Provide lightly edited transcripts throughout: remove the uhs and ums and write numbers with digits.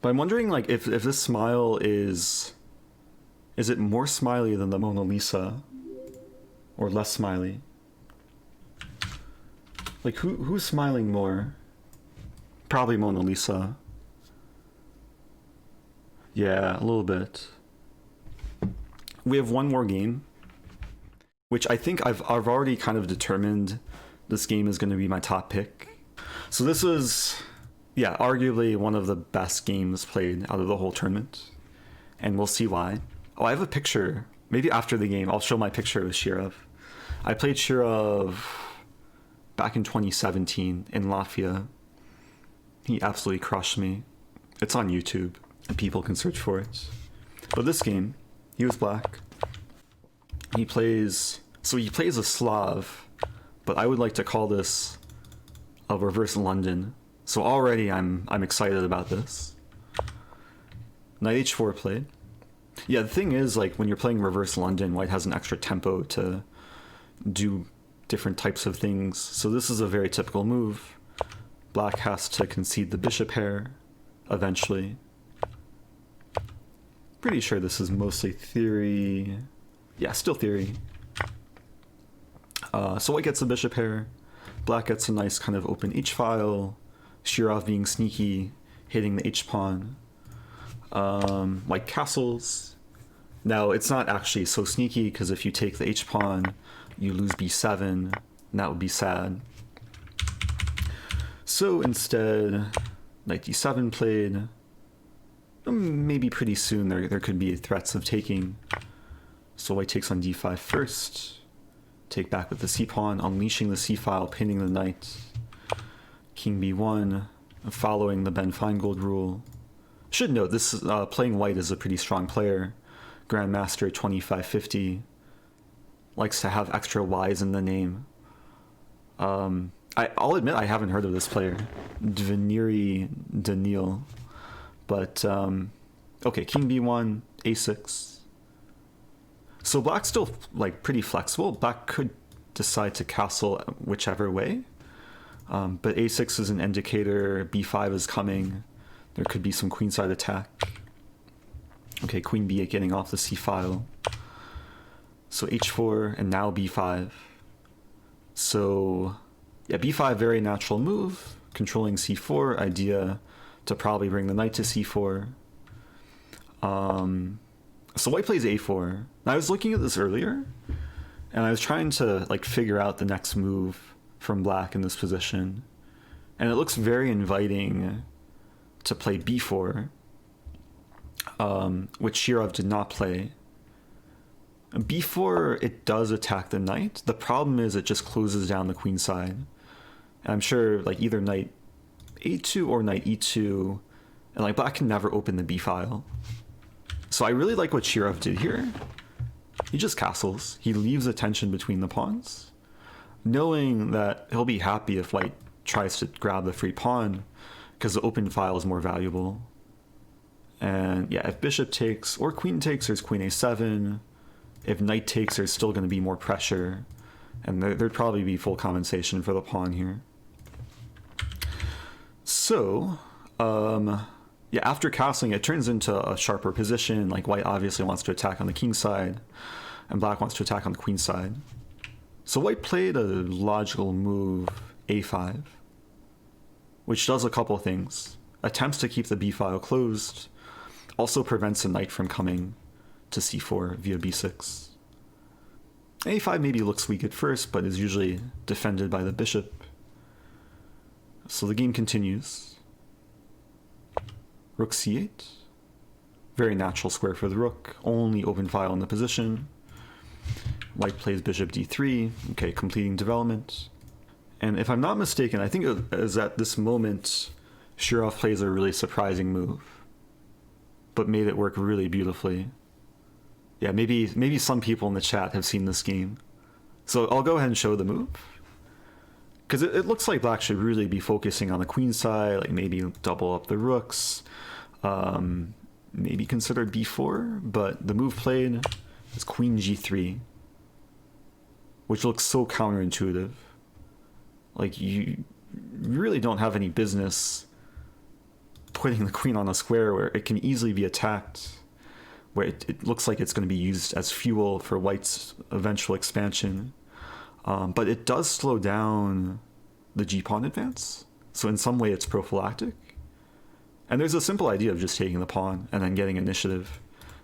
But I'm wondering, like, if this smile is it more smiley than the Mona Lisa, or less smiley? Like, who's smiling more? Probably Mona Lisa. Yeah, a little bit. We have one more game, which I think I've already kind of determined this game is going to be my top pick. So this is, yeah, arguably one of the best games played out of the whole tournament, and we'll see why. Oh, I have a picture. Maybe after the game, I'll show my picture with Shirov. I played Shirov back in 2017 in Latvia. He absolutely crushed me. It's on YouTube, and people can search for it. But this game, he was black. He plays a Slav, but I would like to call this a reverse London. So already I'm excited about this. Knight h4 played. Yeah, the thing is, like, when you're playing reverse London, white has an extra tempo to do different types of things. So this is a very typical move. Black has to concede the bishop pair eventually. Pretty sure this is mostly theory. Yeah, still theory. So white gets the bishop pair. Black gets a nice kind of open h-file. Shirov being sneaky, hitting the h-pawn. White castles. Now, it's not actually so sneaky, because if you take the h-pawn, you lose b7, and that would be sad. So instead, knight d7 played. Maybe pretty soon there could be threats of taking. So white takes on d5 first. Take back with the c-pawn, unleashing the c-file, pinning the knight. King b1, following the Ben Feingold rule. Should note, this playing white is a pretty strong player. Grandmaster 2550. Likes to have extra Y's in the name. I'll admit I haven't heard of this player. Dvirnyy Danyyil. But, okay, king b1, a6. So black's still, like, pretty flexible. Black could decide to castle whichever way. But a6 is an indicator, b5 is coming. There could be some queenside attack. Okay, queen b8 getting off the c-file. So h4, and now b5. So, yeah, b5, very natural move. Controlling c4, idea to probably bring the knight to c4. So white plays a4. Now, I was looking at this earlier, and I was trying to, like, figure out the next move from black in this position. And it looks very inviting to play b4, which Shirov did not play. b4, it does attack the knight. The problem is it just closes down the queen side. And I'm sure, like, either knight a2 or knight e2, and, like, black can never open the b file. So I really like what Shirov did here. He just castles. He leaves a tension between the pawns, knowing that he'll be happy if white tries to grab the free pawn, because the open file is more valuable. And yeah, if bishop takes or queen takes, there's queen a7. If knight takes, there's still going to be more pressure, and there'd probably be full compensation for the pawn here. So, yeah, after castling, it turns into a sharper position. Like, white obviously wants to attack on the king side, and black wants to attack on the queen side. So white played a logical move, a5, which does a couple things. Attempts to keep the b file closed, also prevents the knight from coming to c4 via b6. a5 maybe looks weak at first, but is usually defended by the bishop. So the game continues. Rook c8. Very natural square for the rook, only open file in the position. White plays bishop d3, okay, completing development. And if I'm not mistaken, I think it is at this moment Shirov plays a really surprising move, but made it work really beautifully. Yeah, maybe some people in the chat have seen this game. So I'll go ahead and show the move. Because it looks like black should really be focusing on the queen side, like maybe double up the rooks, maybe consider b4, but the move played is queen g3, which looks so counterintuitive. Like, you really don't have any business putting the queen on a square where it can easily be attacked, where it looks like it's going to be used as fuel for white's eventual expansion. But it does slow down the g-pawn advance, so in some way it's prophylactic. And there's a simple idea of just taking the pawn and then getting initiative,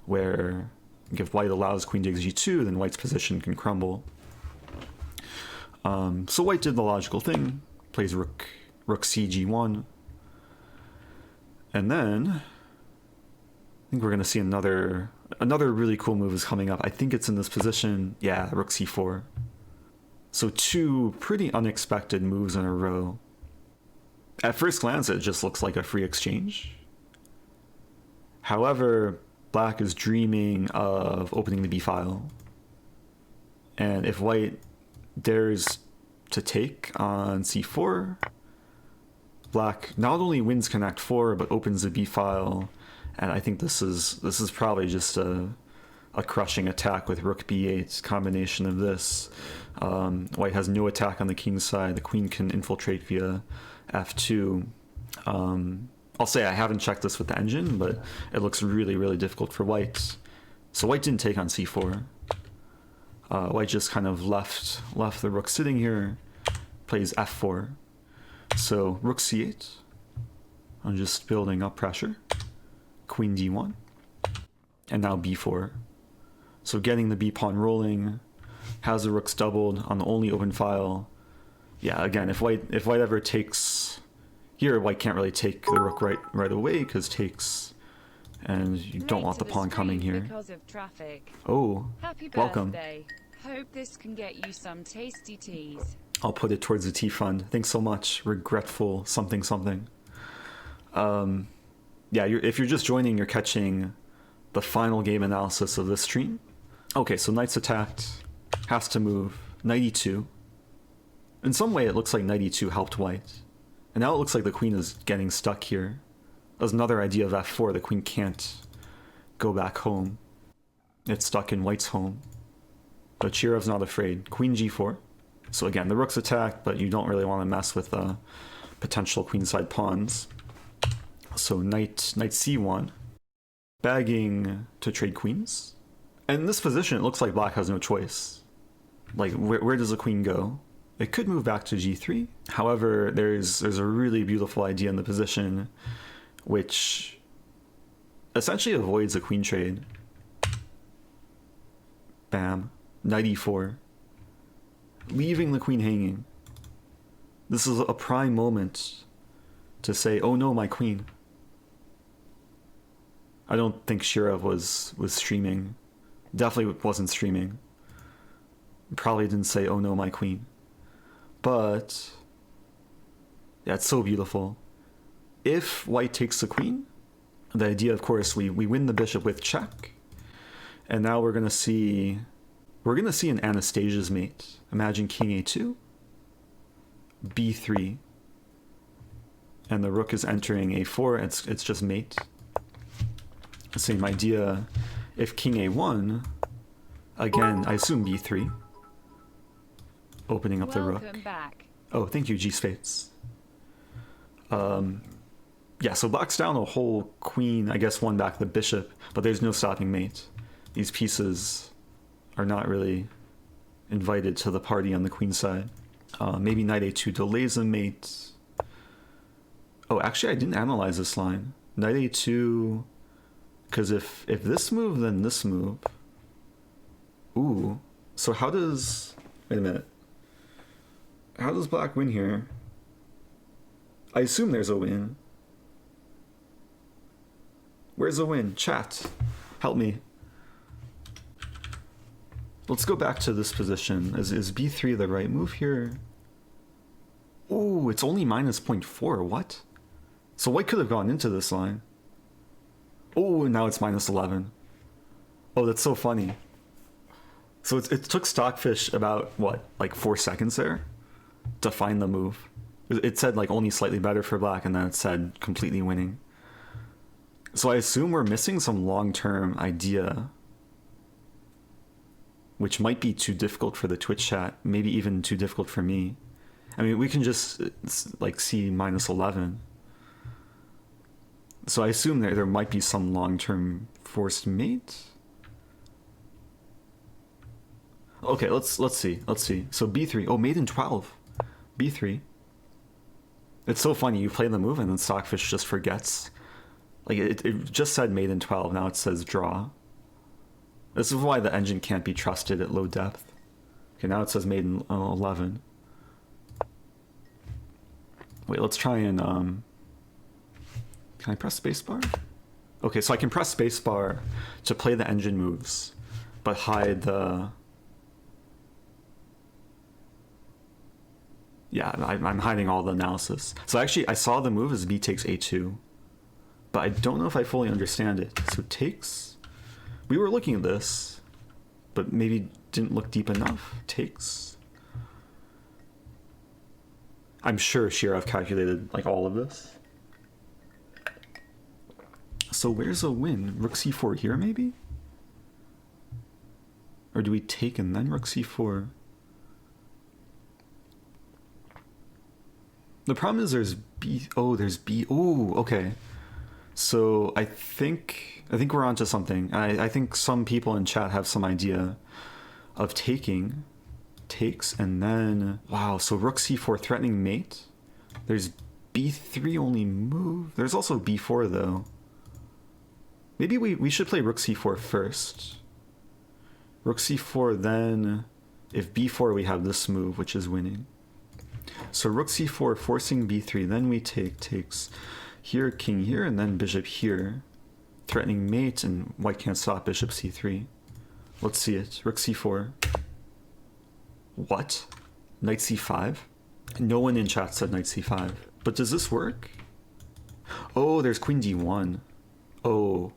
where if white allows queen takes g2, then white's position can crumble. So white did the logical thing, plays rook c g1, and then I think we're going to see another really cool move is coming up. I think it's in this position. Yeah, rook c4. So two pretty unexpected moves in a row. At first glance, it just looks like a free exchange. However, black is dreaming of opening the b file. And if white dares to take on c4, black not only wins connect 4, but opens the b file. And I think this is probably just a crushing attack with rook b8, combination of this. White has no attack on the king's side. The queen can infiltrate via f2. I'll say I haven't checked this with the engine, but it looks really, really difficult for white. So white didn't take on c4. White just kind of left the rook sitting here, plays f4. So rook c8. I'm just building up pressure. Queen d1. And now b4. So getting the b pawn rolling, has the rooks doubled on the only open file. Yeah, again, if white ever takes here, white can't really take the rook right away because takes, and you don't want the pawn coming here. Because of traffic. Oh, Happy welcome. birthday. Hope this can get you some tasty teas. I'll put it towards the tea fund. Thanks so much. Regretful something something. Yeah, if you're just joining, you're catching the final game analysis of this stream. Okay, so knight's attacked, has to move, knight e2. In some way, it looks like knight e2 helped white. And now it looks like the queen is getting stuck here. There's another idea of f4, the queen can't go back home. It's stuck in white's home. But Shirov's not afraid. Queen g4. So again, the rook's attacked, but you don't really want to mess with potential queenside pawns. So knight c1, bagging to trade queens. And in this position, it looks like black has no choice. Like, where does the queen go? It could move back to g3. However, there's a really beautiful idea in the position, which essentially avoids a queen trade. Bam. Knight e4. Leaving the queen hanging. This is a prime moment to say, oh no, my queen. I don't think Shirov was streaming. Definitely wasn't streaming. Probably didn't say, oh no, my queen. But yeah, it's so beautiful. If white takes the queen, the idea, of course, we win the bishop with check. And now we're gonna see an Anastasia's mate. Imagine king a2, b3, and the rook is entering a4. It's just mate. Same idea. If king a1, again, I assume b3, opening up the rook. Welcome back. Oh, thank you, G Spades. Yeah, so black's down a whole queen, I guess one back the bishop, but there's no stopping mate. These pieces are not really invited to the party on the queen side. Maybe knight a2 delays a mate. Oh, actually, I didn't analyze this line. Knight a2, because if this move, then this move. Ooh, so how does... Wait a minute. How does black win here? I assume there's a win. Where's the win? Chat, help me. Let's go back to this position. Is b3 the right move here? Ooh, it's only minus 0.4. What? So white could have gone into this line. Oh, and now it's minus 11. Oh, that's so funny. So it took Stockfish about, what, like 4 seconds there to find the move. It said like only slightly better for black, and then it said completely winning. So I assume we're missing some long-term idea, which might be too difficult for the Twitch chat, maybe even too difficult for me. I mean, we can just like see minus 11. So I assume there might be some long-term forced mate. Okay, let's see. So b3. Oh, mate in 12. b3. It's so funny. You play the move and then Stockfish just forgets. Like, it just said mate in 12. Now it says draw. This is why the engine can't be trusted at low depth. Okay, now it says mate in 11. Wait, let's try and... Can I press spacebar? Okay, so I can press spacebar to play the engine moves, but hide the... Yeah, I'm hiding all the analysis. So actually, I saw the move as b takes a2, but I don't know if I fully understand it. So takes... We were looking at this, but maybe didn't look deep enough. Takes... I'm sure Shirov calculated like all of this. So where's a win? Rook c4 here, maybe? Or do we take and then rook c4? The problem is there's b... Oh, there's b... Oh, okay. So I think we're onto something. I think some people in chat have some idea of taking. Takes and then... Wow, so rook c4 threatening mate. There's b3 only move. There's also b4 though. Maybe we should play rook c4 first. Rook c4, then if b4 we have this move, which is winning. So rook c4 forcing b3, then we takes here, king here, and then bishop here. Threatening mate, and white can't stop bishop c3. Let's see it. Rook c4. What? Knight c5? No one in chat said knight c5. But does this work? Oh, there's queen d1. Oh.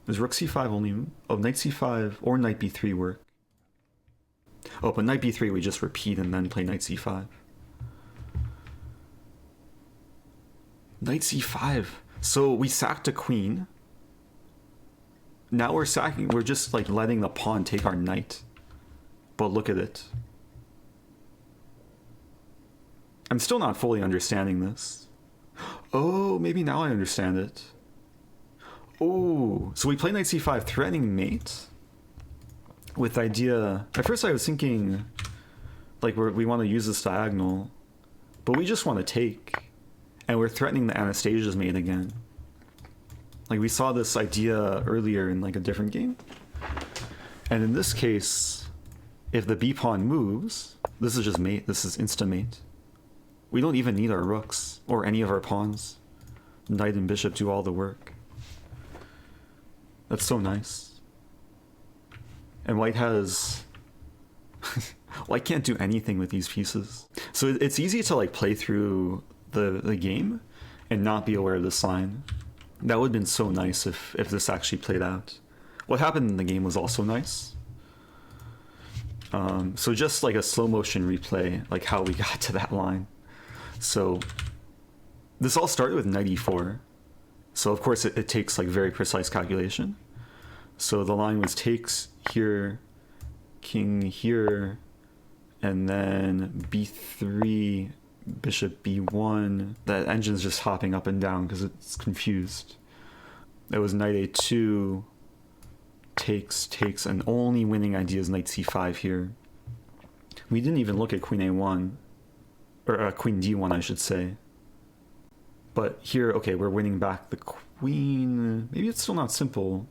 Does rook c5 only... Oh, knight c5 or knight b3 work? Oh, but knight b3 we just repeat and then play knight c5. Knight c5. So we sacked a queen. Now we're sacking... We're just like letting the pawn take our knight. But look at it. I'm still not fully understanding this. Oh, maybe now I understand it. Oh, so we play knight c5 threatening mate with the idea... At first I was thinking like we want to use this diagonal, but we just want to take, and we're threatening the Anastasia's mate again. Like we saw this idea earlier in like a different game. And in this case, if the b pawn moves, this is just mate, this is insta mate. We don't even need our rooks or any of our pawns. Knight and bishop do all the work. That's so nice. And white has... White can't do anything with these pieces. So it's easy to like play through the game and not be aware of this line. That would have been so nice if this actually played out. What happened in the game was also nice. So just like a slow motion replay, like how we got to that line. So this all started with knight e4. So of course it takes like very precise calculation. So the line was takes here, king here, and then b3, bishop b1. That engine's just hopping up and down because it's confused. It was knight a2, takes, and only winning idea is knight c5 here. We didn't even look at queen a1, or queen d1 I should say. But here, okay, we're winning back the queen. Maybe it's still not simple.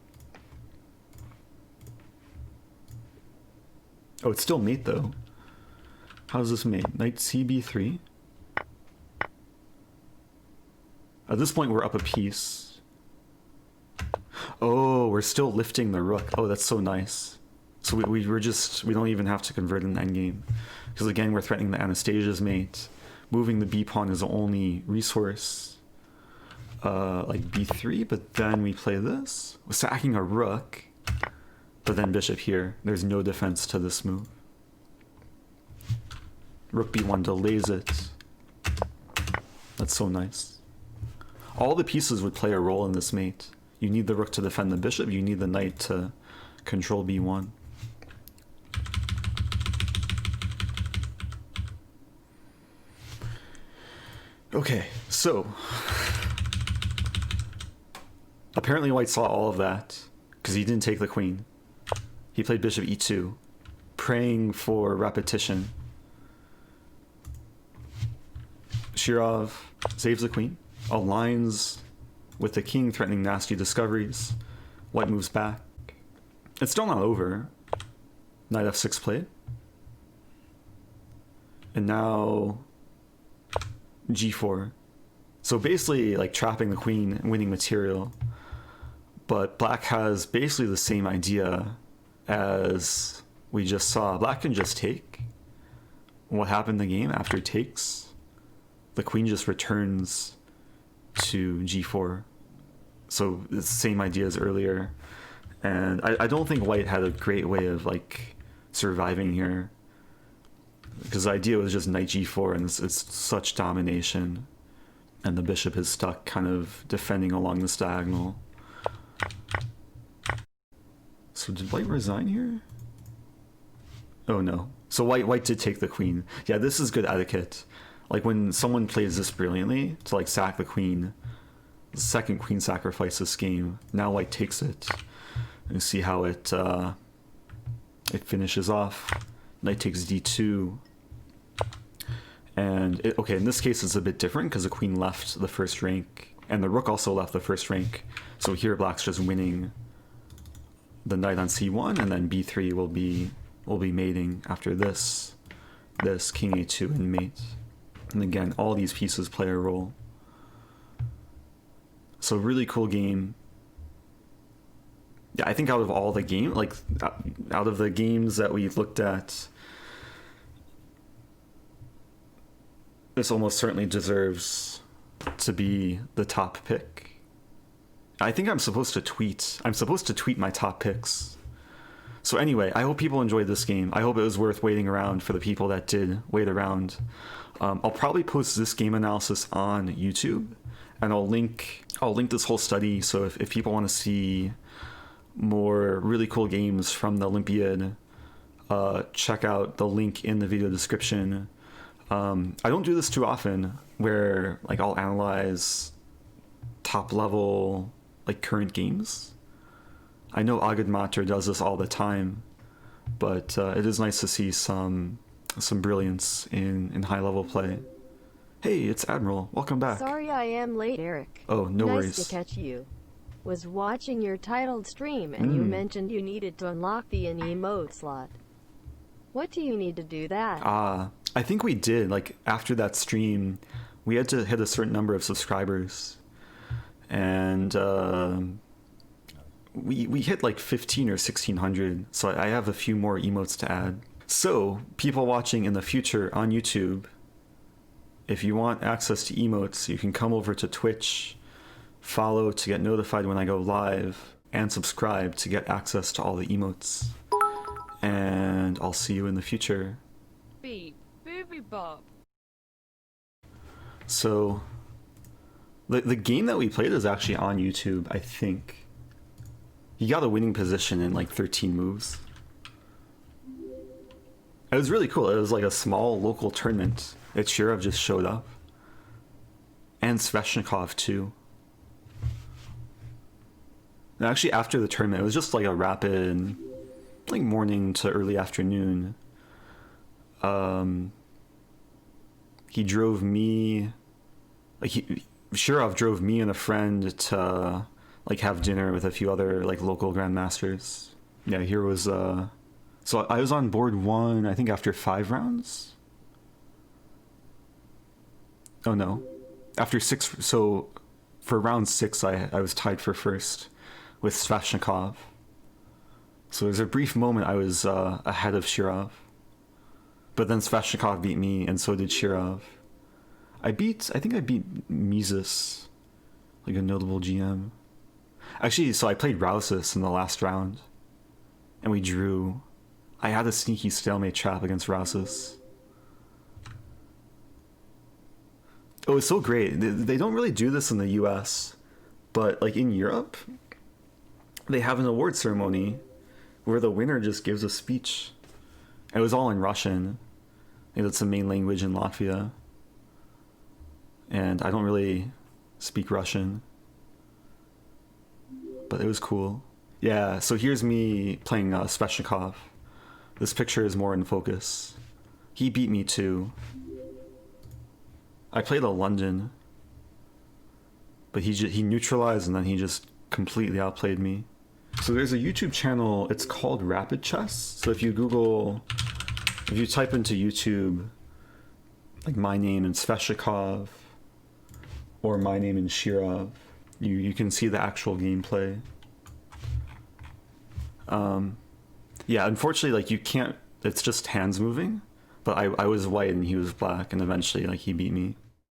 Oh, it's still mate though. How's this mate? Knight cb3. At this point, we're up a piece. Oh, we're still lifting the rook. Oh, that's so nice. So we don't even have to convert an endgame. Because again, we're threatening the Anastasia's mate. Moving the b pawn is the only resource. Like b3, but then we play this. We're sacking a rook. But then bishop here. There's no defense to this move. Rook b1 delays it. That's so nice. All the pieces would play a role in this mate. You need the rook to defend the bishop. You need the knight to control b1. Okay, so Apparently white saw all of that because he didn't take the queen. He played bishop e2, praying for repetition. Shirov saves the queen, aligns with the king, threatening nasty discoveries. White moves back. It's still not over. Knight f6 played. And now g4. So basically like trapping the queen and winning material. But black has basically the same idea as we just saw. Black can just take. What happened in the game after takes? The queen just returns to g4. So it's the same idea as earlier. And I don't think white had a great way of like surviving here, because the idea was just knight g4 and it's such domination, and the bishop is stuck kind of defending along this diagonal. So did white resign here? Oh no. So white did take the queen. Yeah, this is good etiquette. Like when someone plays this brilliantly to like sack the queen, the second queen sacrifice this game. Now white takes it. And see how it finishes off. Knight takes d2. And okay, in this case it's a bit different because the queen left the first rank and the rook also left the first rank. So here black's just winning the knight on c1, and then b3 will be mating after this king a2 and mate. And again, all these pieces play a role. So really cool game. Yeah, I think out of all the out of the games that we looked at, this almost certainly deserves to be the top pick. I think I'm supposed to tweet my top picks. So anyway, I hope people enjoyed this game. I hope it was worth waiting around for the people that did wait around. I'll probably post this game analysis on YouTube, and I'll link this whole study. So if people want to see more really cool games from the Olympiad, check out the link in the video description. I don't do this too often, where like I'll analyze top level like current games. I know Agad Mater does this all the time, but it is nice to see some brilliance in high level play. Hey, it's Admiral. Welcome back. Sorry I am late, Eric. Oh, no worries. Nice to catch you. Was watching your titled stream and you mentioned you needed to unlock the emote slot. What do you need to do that? I think we did. Like after that stream, we had to hit a certain number of subscribers, and we hit like 15 or 1600. So I have a few more emotes to add. So people watching in the future on YouTube, if you want access to emotes, you can come over to Twitch, follow to get notified when I go live, and subscribe to get access to all the emotes. And I'll see you in the future. Beep, boopy bop. So the game that we played is actually on YouTube, I think. He got a winning position in like 13 moves. It was really cool. It was like a small local tournament. Shirov just showed up. And Sveshnikov too. And actually after the tournament, it was just like a rapid like morning to early afternoon. He drove me, Shirov drove me and a friend to like have dinner with a few other like local grandmasters. Yeah, here was so I was on board 1, I think after 5 rounds. Oh no, after 6. So for round 6, I was tied for first with Sveshnikov. So there's a brief moment I was ahead of Shirov, but then Sveshnikov beat me, and so did Shirov. I think I beat Mises, like a notable GM. Actually, so I played Rousis in the last round, and we drew. I had a sneaky stalemate trap against Rousis. Oh, it's so great. They don't really do this in the US, but like in Europe, they have an award ceremony where the winner just gives a speech. It was all in Russian. I think that's the main language in Latvia. And I don't really speak Russian. but it was cool. Yeah, so here's me playing Sveshnikov. This picture is more in focus. He beat me too. I played a London, but he neutralized and then he just completely outplayed me. So there's a YouTube channel, it's called Rapid Chess. So if you type into YouTube, like my name and Sveshnikov, or my name and Shirov, you can see the actual gameplay. Yeah, unfortunately, like you can't, it's just hands moving, but I was white and he was black, and eventually like he beat me.